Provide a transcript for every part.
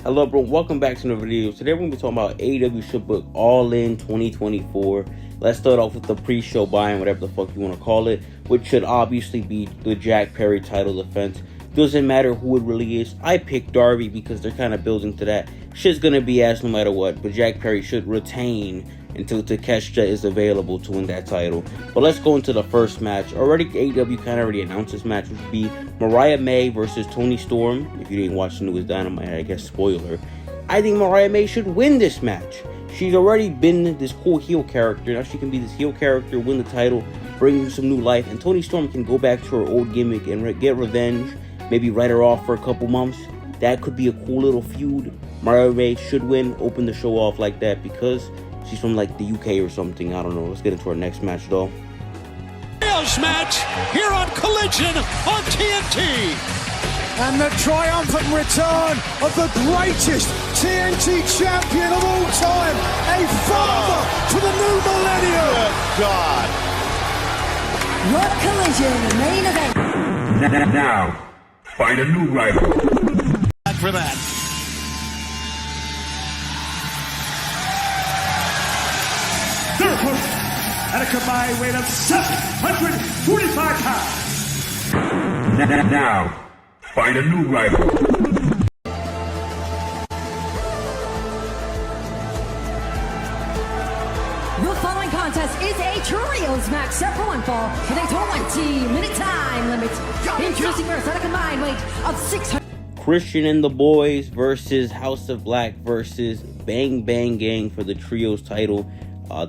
Hello, bro. Welcome back to another video. Today we're going to be talking about AEW should book All In 2024. Let's start off with the pre-show buy-in, whatever the fuck you want to call it, which should obviously be the Jack Perry title defense. Doesn't matter who it really is. I picked Darby because they're kind of building to that. Shit's going to be ass no matter what, but Jack Perry should retain until Takeshita is available to win that title. But let's go into the first match. Already, AEW kind of already announced this match, which would be Mariah May versus Toni Storm. If you didn't watch the newest Dynamite, I guess spoiler. I think Mariah May should win this match. She's already been this cool heel character. Now she can be this heel character, win the title, bring some new life, and Toni Storm can go back to her old gimmick and get revenge. Maybe write her off for a couple months. That could be a cool little feud. Mariah May should win, open the show off like that because she's from like the UK or something. I don't know. Let's get into our next match though. Match here on Collision on TNT. And the triumphant return of the greatest TNT champion of all time. A father to the new millennium. Good God. Your Collision main event. Now, find a new rival. For that. At a combined weight of 745 pounds. Now, find a new rival. The following contest is a trios match set for one fall with a 20-minute time limit. Introducing first at a combined weight of 600. Christian and the Boys versus House of Black versus Bang Bang Gang for the trios title.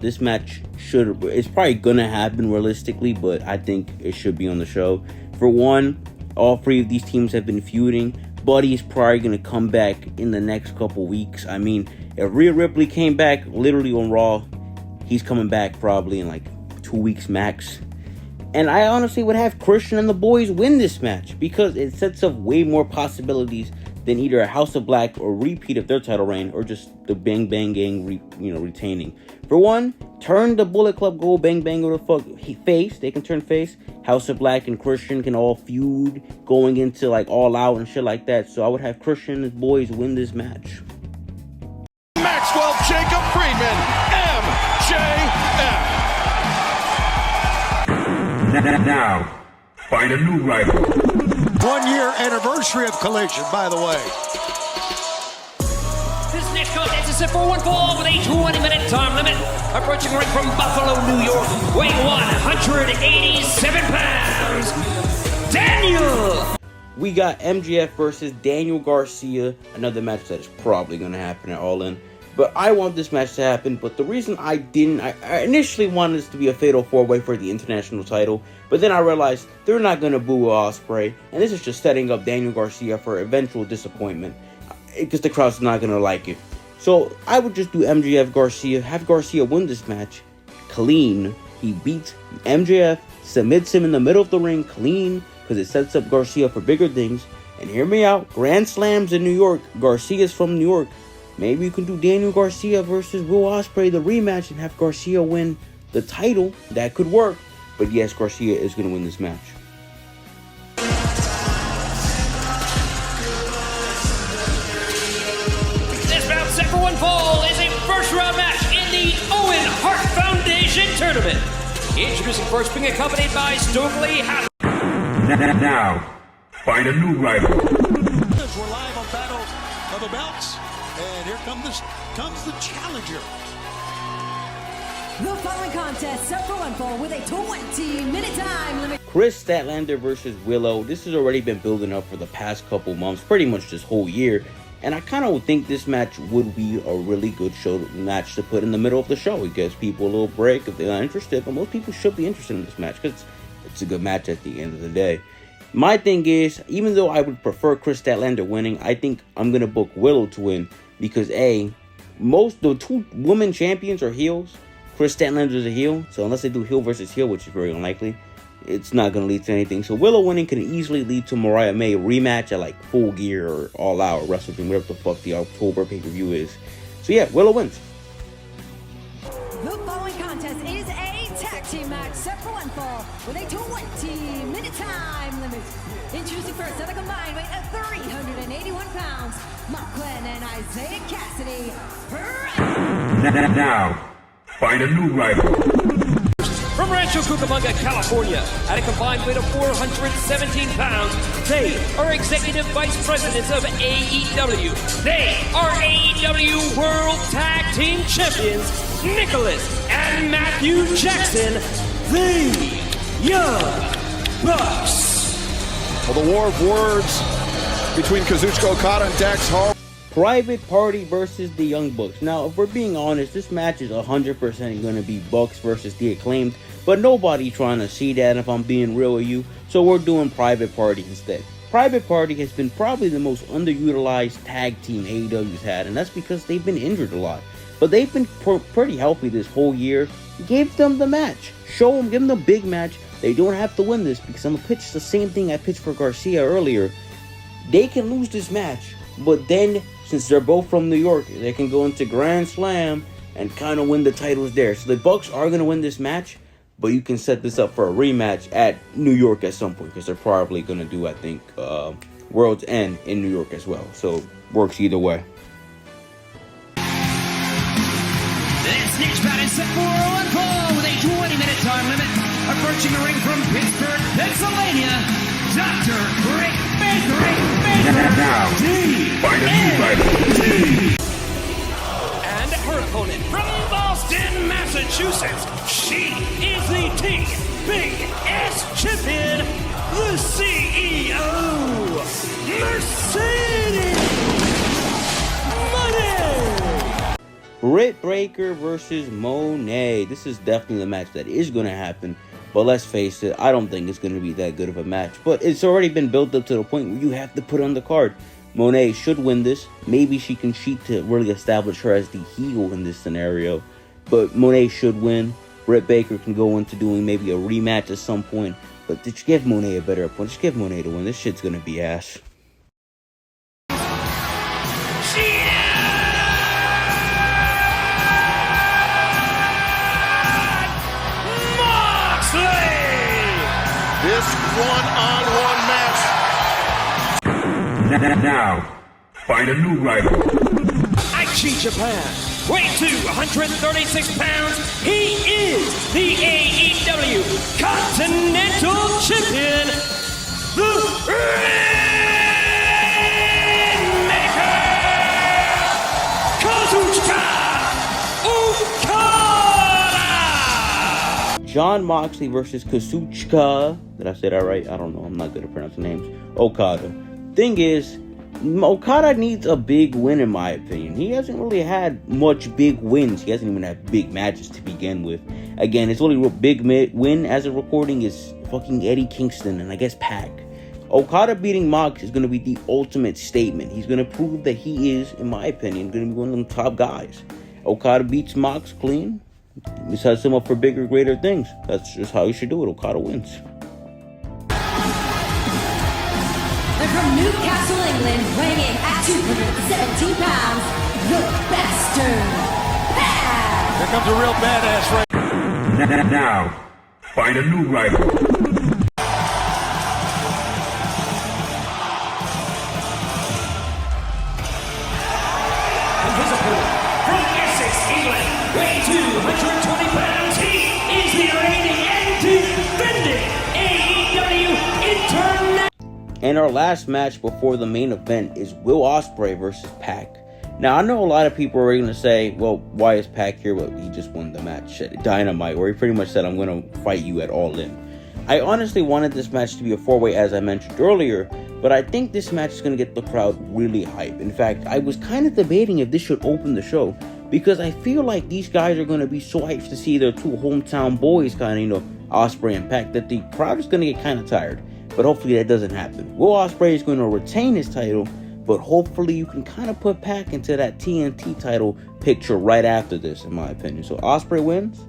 This match it's probably gonna happen realistically, but I think it should be on the show. For one, all three of these teams have been feuding. Buddy's probably gonna come back in the next couple weeks. I mean, if Rhea Ripley came back literally on Raw, he's coming back probably in like 2 weeks max. And I honestly would have Christian and the Boys win this match because it sets up way more possibilities than either a House of Black or repeat of their title reign or just the Bang Bang Gang retaining. For one, turn the Bullet Club Gold Bang Bang over the fuck face. They can turn face. House of Black and Christian can all feud going into like All Out and shit like that. So I would have Christian and his boys win this match. Maxwell Jacob Friedman, MJF. Now, find a new rival. 1 year anniversary of Collision, by the way. This next contest is set for one fall with a 20-minute time limit. Approaching ring from Buffalo, New York, weighing 187 pounds, Daniel. We got MJF versus Daniel Garcia, another match that is probably going to happen at All In. But I want this match to happen, but the reason I initially wanted this to be a fatal 4-way for the international title, but then I realized they're not going to boo Will Ospreay, and this is just setting up Daniel Garcia for eventual disappointment, because the crowd's not going to like it. So I would just do MJF Garcia, have Garcia win this match clean. He beats MJF, submits him in the middle of the ring clean, because it sets up Garcia for bigger things. And hear me out, Grand Slams in New York, Garcia's from New York. Maybe you can do Daniel Garcia versus Will Ospreay, the rematch, and have Garcia win the title. That could work. But yes, Garcia is going to win this match. This bout set for one fall is a first-round match in the Owen Hart Foundation Tournament. Introducing first, being accompanied by Stokely Hathaway. Now, find a new rival. We're live on Battle of the Belts. And here comes the challenger. The following contest set for one fall with a 20-minute time limit. Kris Statlander versus Willow. This has already been building up for the past couple months, pretty much this whole year. And I kind of think this match would be a really good match to put in the middle of the show. It gives people a little break if they're not interested. But most people should be interested in this match because it's a good match at the end of the day. My thing is, even though I would prefer Kris Statlander winning, I think I'm going to book Willow to win. Because the two women champions are heels. Kris Statlander is a heel. So unless they do heel versus heel, which is very unlikely, it's not going to lead to anything. So Willow winning can easily lead to Mariah May rematch at like Full Gear or All Out, Wrestle Dream, whatever the fuck the October pay-per-view is. So yeah, Willow wins. The following contest is a tag team match set for one fall with a 20-minute time limit. Introducing first at a combined weight of 381 pounds, Moxley and Isaiah Cassidy. Now, find a new rival. From Rancho Cucamonga, California, at a combined weight of 417 pounds, they are Executive Vice Presidents of AEW. They are AEW World Tag Team Champions, Nicholas and Matthew Jackson, the Young Bucks. Well, the war of words between Kazuchika Okada and Dax Hall. Private Party versus the Young Bucks. Now, if we're being honest, this match is 100% going to be Bucks versus the Acclaimed, but nobody trying to see that if I'm being real with you, so we're doing Private Party instead. Private Party has been probably the most underutilized tag team AEW's had, and that's because they've been injured a lot. But they've been pretty healthy this whole year. Give them the match. Show them, give them the big match. They don't have to win this, because I'm going to pitch the same thing I pitched for Garcia earlier. They can lose this match, but then, since they're both from New York, they can go into Grand Slam and kind of win the titles there. So the Bucks are going to win this match, but you can set this up for a rematch at New York at some point, because they're probably going to do, I think, World's End in New York as well. So works either way. This next bout is set for one fall with a 20-minute time limit. Approaching the ring from Pittsburgh, Pennsylvania, Dr. Britt Baker. Now, find a new rival. And her opponent from Boston, Massachusetts, she is the TBS champion, the CEO, Mercedes Mone. Britt Baker versus Mone. This is definitely the match that is going to happen. But let's face it, I don't think it's going to be that good of a match. But it's already been built up to the point where you have to put on the card. Mone should win this. Maybe she can cheat to really establish her as the heel in this scenario. But Mone should win. Britt Baker can go into doing maybe a rematch at some point. But just give Mone a better opponent. Just give Mone to win. This shit's going to be ass. This one-on-one match. Now, find a new rival. Aichi Japan, weighing 236 pounds, he is the AEW Continental Champion, the Rainmaker, Kazuchika Okada. Jon Moxley versus Kazuchika. Did I say that right? I don't know. I'm not good at pronouncing names. Okada. Thing is, Okada needs a big win in my opinion. He hasn't really had much big wins. He hasn't even had big matches to begin with. Again, his only real big win as a recording is fucking Eddie Kingston and I guess Pac. Okada beating Mox is going to be the ultimate statement. He's going to prove that he is, in my opinion, going to be one of them top guys. Okada beats Mox clean. This sets him up for bigger, greater things. That's just how you should do it. Okada wins. And from Newcastle, England, weighing in at 217 pounds, the Bastard Pac. Here comes a real badass right. Now, find a new rival. And his opponent, from Essex, England, weighing 220 pounds, he is the reigning and defending AEW International. And our last match before the main event is Will Ospreay versus Pac. Now, I know a lot of people are going to say, well, why is Pac here? Well, he just won the match at Dynamite, where he pretty much said, I'm going to fight you at All In. I honestly wanted this match to be a four-way, as I mentioned earlier, but I think this match is going to get the crowd really hyped. In fact, I was kind of debating if this should open the show, because I feel like these guys are going to be so hyped to see their two hometown boys, kind of, Ospreay and Pac, that the crowd is going to get kind of tired. But hopefully that doesn't happen. Will Ospreay is going to retain his title, but hopefully you can kind of put Pac into that TNT title picture right after this, in my opinion. So Ospreay wins.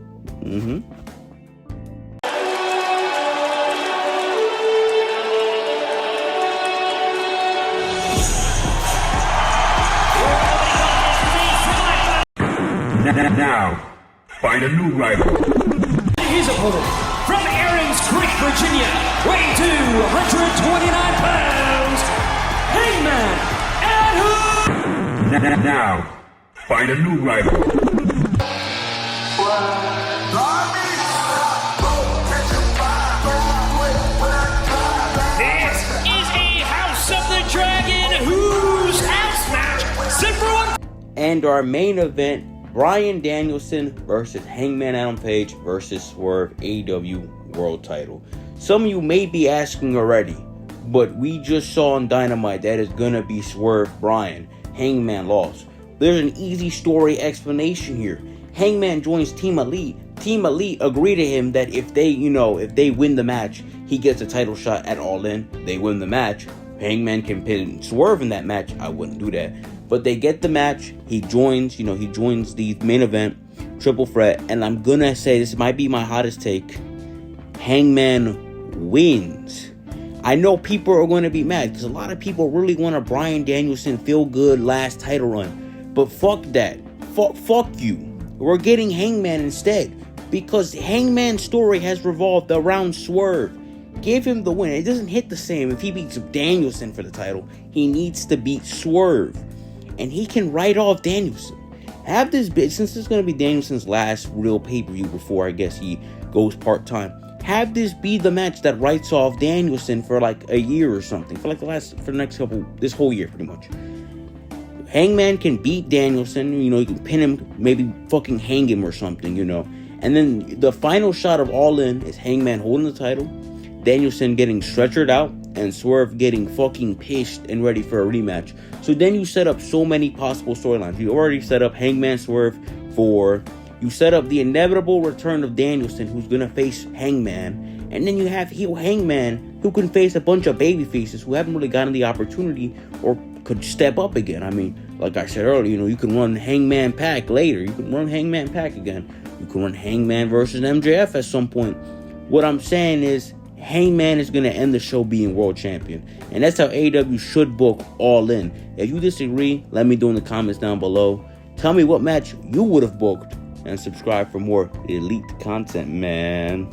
Now, find a new rival. his opponent, from Aaron's Creek, Virginia, weighing 229 pounds, Hangman and who? Now, find a new rival. This is a House of the Dragon Who's House match. Sit for one. And our main event, Bryan Danielson versus Hangman Adam Page versus Swerve AEW World Title. Some of you may be asking already, but we just saw on Dynamite that is gonna be Swerve Bryan. Hangman lost. There's an easy story explanation here. Hangman joins Team Elite. Team Elite agree to him that if they win the match, he gets a title shot at All In. They win the match. Hangman can pin Swerve in that match. I wouldn't do that. But they get the match. He joins the main event, triple threat. And I'm gonna say, this might be my hottest take, Hangman wins. I know people are going to be mad because a lot of people really want a Bryan Danielson feel good last title run. But fuck that. Fuck you. We're getting Hangman instead. Because Hangman's story has revolved around Swerve. Give him the win. It doesn't hit the same if he beats Danielson for the title. He needs to beat Swerve. And he can write off Danielson. Have this bitch, since it's going to be Danielson's last real pay-per-view before I guess he goes part-time. Have this be the match that writes off Danielson for like a year or something. For the next couple, this whole year pretty much. Hangman can beat Danielson, you can pin him, maybe fucking hang him or something, And then the final shot of All In is Hangman holding the title, Danielson getting stretchered out, and Swerve getting fucking pissed and ready for a rematch. So then you set up so many possible storylines. You already set up Hangman Swerve you set up the inevitable return of Danielson, who's gonna face Hangman, and then you have heel Hangman, who can face a bunch of baby faces who haven't really gotten the opportunity or could step up again. I mean, like I said earlier, you can run Hangman Pack later. You can run Hangman Pack again. You can run Hangman versus MJF at some point. What I'm saying is, Hangman is going to end the show being world champion. And that's how AEW should book All In. If you disagree, let me know in the comments down below. Tell me what match you would have booked. And subscribe for more elite content, man.